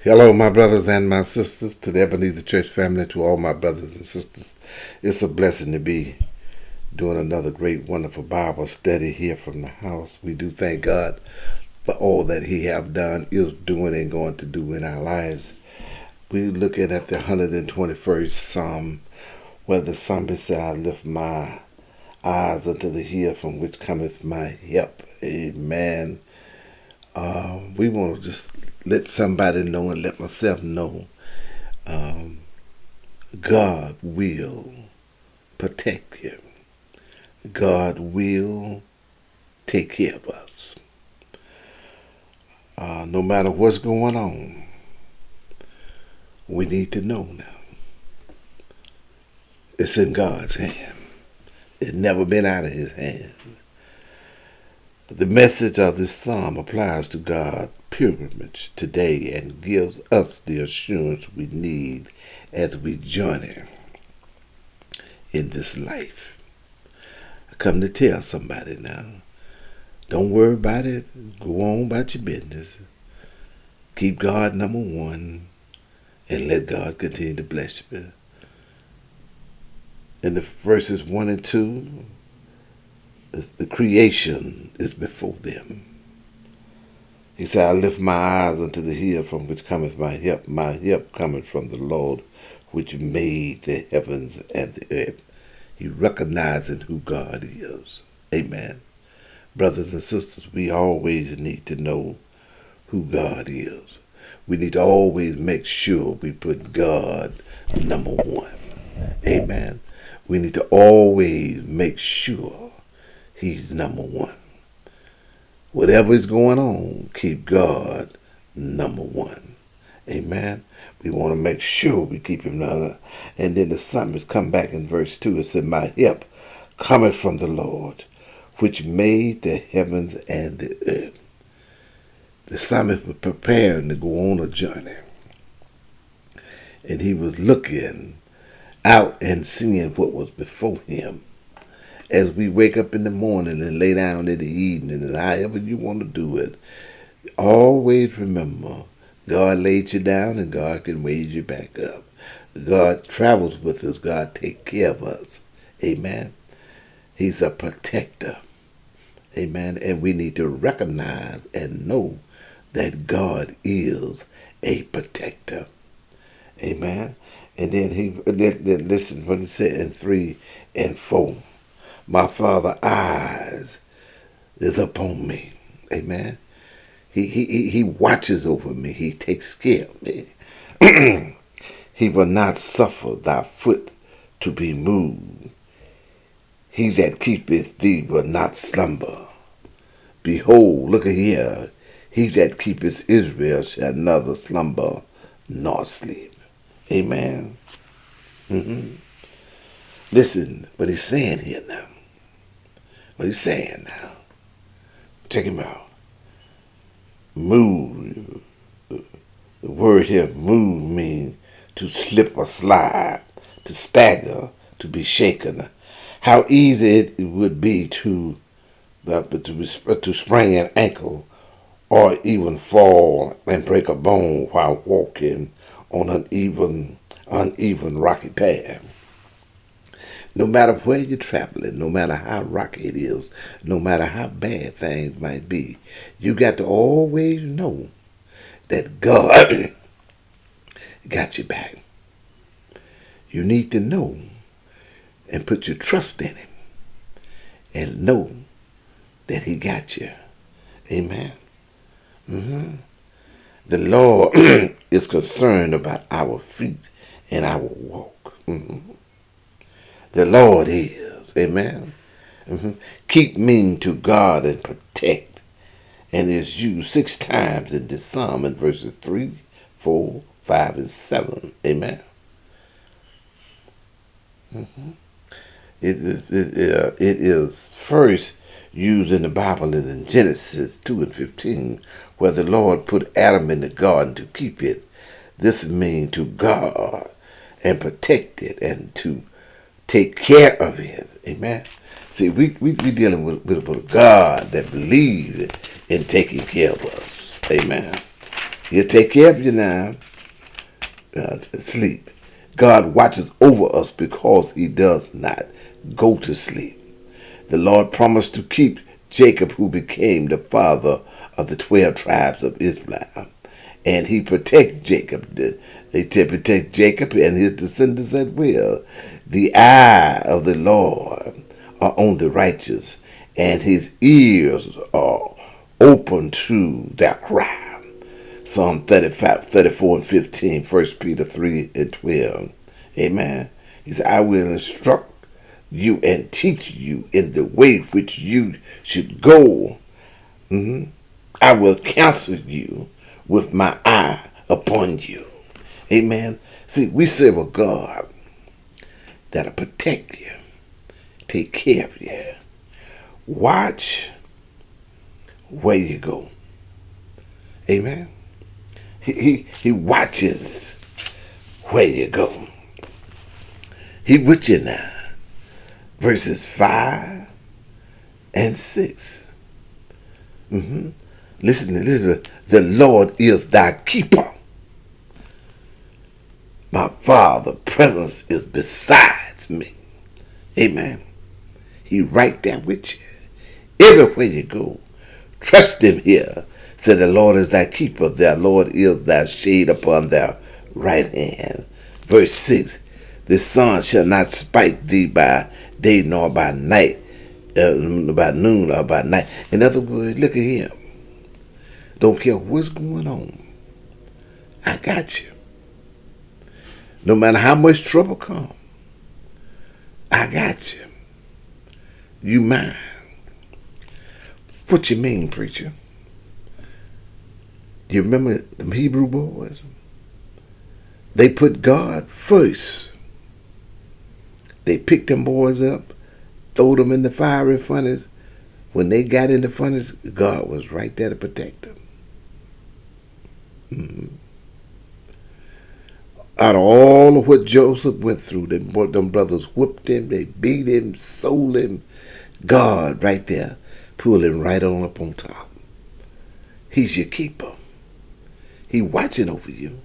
Hello, my brothers and my sisters, to the Ebenezer Church family, to all my brothers and sisters. It's a blessing to be doing another great, wonderful Bible study here from the house. We do thank God for all that He have done, is doing, and going to do in our lives. We're looking at the 121st Psalm, where the psalmist said, I lift my eyes unto the hill from which cometh my help. Amen. We want to just let somebody know and let myself know um, God will protect you. God will take care of us. No matter what's going on, we need to know now. It's in God's hand. It's never been out of His hand. The message of this psalm applies to God's pilgrimage today and gives us the assurance we need as we journey in this life. I come to tell somebody now, don't worry about it. Go on about your business. Keep God number one and let God continue to bless you. In the verses 1 and 2, the creation is before them. He said, I lift my eyes unto the hill from which cometh my help. My help cometh from the Lord, which made the heavens and the earth. He recognizing who God is. Amen. Brothers and sisters, we always need to know who God is. We need to always make sure we put God number one. Amen. We need to always make sure He's number one. Whatever is going on, keep God number one. Amen. We want to make sure we keep Him number. And then the psalmist come back in verse 2 and said, my help cometh from the Lord, which made the heavens and the earth. The psalmist was preparing to go on a journey. And he was looking out and seeing what was before him. As we wake up in the morning and lay down in the evening, and however you want to do it, always remember God laid you down and God can raise you back up. God travels with us. God takes care of us. Amen. He's a protector. Amen. And we need to recognize and know that God is a protector. Amen. And then listen what He said in 3 and 4. My Father's eyes is upon me. Amen. He watches over me. He takes care of me. He will not suffer thy foot to be moved. He that keepeth thee will not slumber. Behold, look at here. He that keepeth Israel shall neither slumber nor sleep. Amen. Listen what He's saying here now. What He's saying now. Check Him out. Move. The word here, move, means to slip or slide, to stagger, to be shaken. How easy it would be to sprain an ankle or even fall and break a bone while walking on an uneven rocky path. No matter where you're traveling, no matter how rocky it is, no matter how bad things might be, you got to always know that God got your back. You need to know and put your trust in Him and know that He got you. Amen. The Lord is concerned about our feet and our walk. The Lord is. Amen. Keep mean to God and protect. And is used 6 times in this psalm in verses 3, 4, 5, and 7. Amen. It is first used in the Bible is in Genesis 2 and 15, where the Lord put Adam in the garden to keep it. This means to guard and protect it and to take care of it. Amen. See, we dealing with a God that believes in taking care of us. Amen. He'll take care of you now. Sleep. God watches over us because he does not go to sleep. The Lord promised to keep Jacob, who became the father of the 12 tribes of Israel. And he protects Jacob. They protect Jacob and his descendants as well. The eye of the Lord are on the righteous, and his ears are open to their cry. Psalm 35, 34, and 15, 1 Peter 3 and 12. Amen. He said, I will instruct you and teach you in the way which you should go. I will counsel you with my eye upon you. Amen. See, we serve a God that'll protect you, take care of you. Watch where you go. Amen. He watches where you go. He with you now. Verses 5 and 6. Listen. The Lord is thy keeper. My Father's presence is besides me. Amen. He right there with you. Everywhere you go. Trust him here. Said the Lord is thy keeper. The Lord is thy shade upon thy right hand. Verse 6. The sun shall not spike thee by day nor by night, by noon or by night. In other words, look at him. Don't care what's going on. I got you. No matter how much trouble comes, I got you. You mine. What you mean, preacher? You remember the Hebrew boys? They put God first. They picked them boys up, threw them in the fiery furnace. When they got in the furnace, God was right there to protect them. Out of all of what Joseph went through, them brothers whooped him, they beat him, sold him. God right there, pulled him right on up on top. He's your keeper. He watching over you,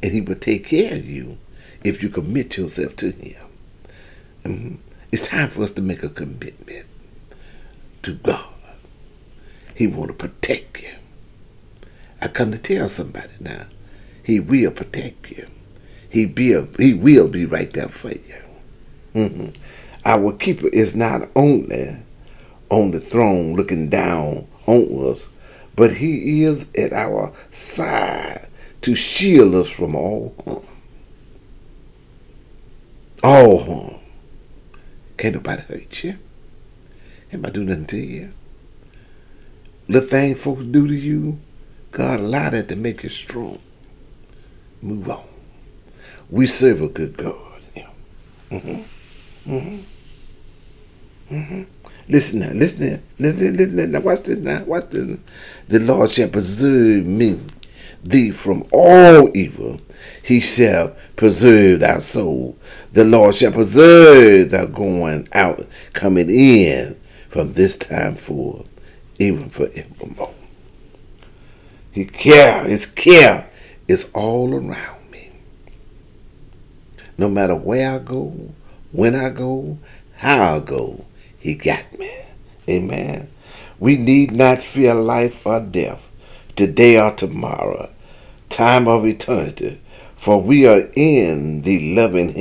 and he will take care of you if you commit yourself to him. It's time for us to make a commitment to God. He want to protect you. I come to tell somebody now, he will protect you. He will be right there for you. Our keeper is not only on the throne looking down on us, but he is at our side to shield us from all harm. All harm. Can't nobody hurt you. Can't nobody do nothing to you. Little things folks do to you, God allowed that to make you strong. Move on. We serve a good God. Listen now. Watch this now. Watch this. The Lord shall preserve thee from all evil. He shall preserve thy soul. The Lord shall preserve thy going out, coming in from this time forth, even forevermore. His care is all around me. No matter where I go, when I go, how I go, he got me. Amen. We need not fear life or death, today or tomorrow, time of eternity, for we are in the loving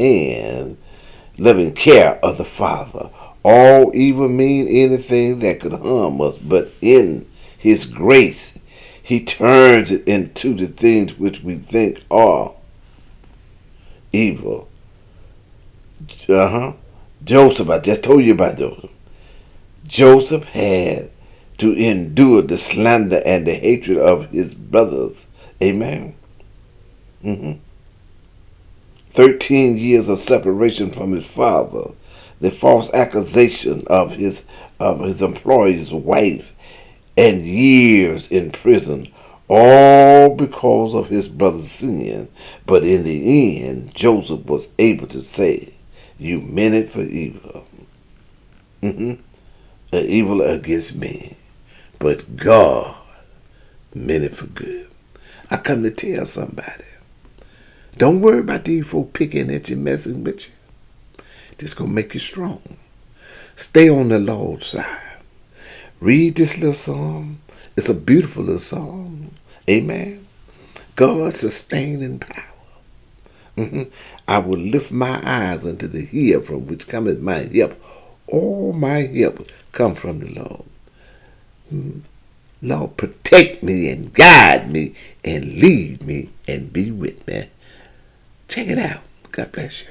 care of the Father. All evil mean anything that could harm us, but in his grace, he turns it into the things which we think are evil. Joseph, I just told you about Joseph. Joseph had to endure the slander and the hatred of his brothers. Amen. 13 years of separation from his father, the false accusation of his employer's wife, and years in prison, all because of his brother's sin. But in the end, Joseph was able to say, you meant it for evil. Evil against me. But God meant it for good. I come to tell somebody. Don't worry about these folk picking at you, messing with you. This gonna make you strong. Stay on the Lord's side. Read this little psalm. It's a beautiful little psalm. Amen. God's sustaining power. I will lift my eyes unto the hill from which cometh my help. All my help come from the Lord. Lord, protect me and guide me and lead me and be with me. Check it out. God bless you.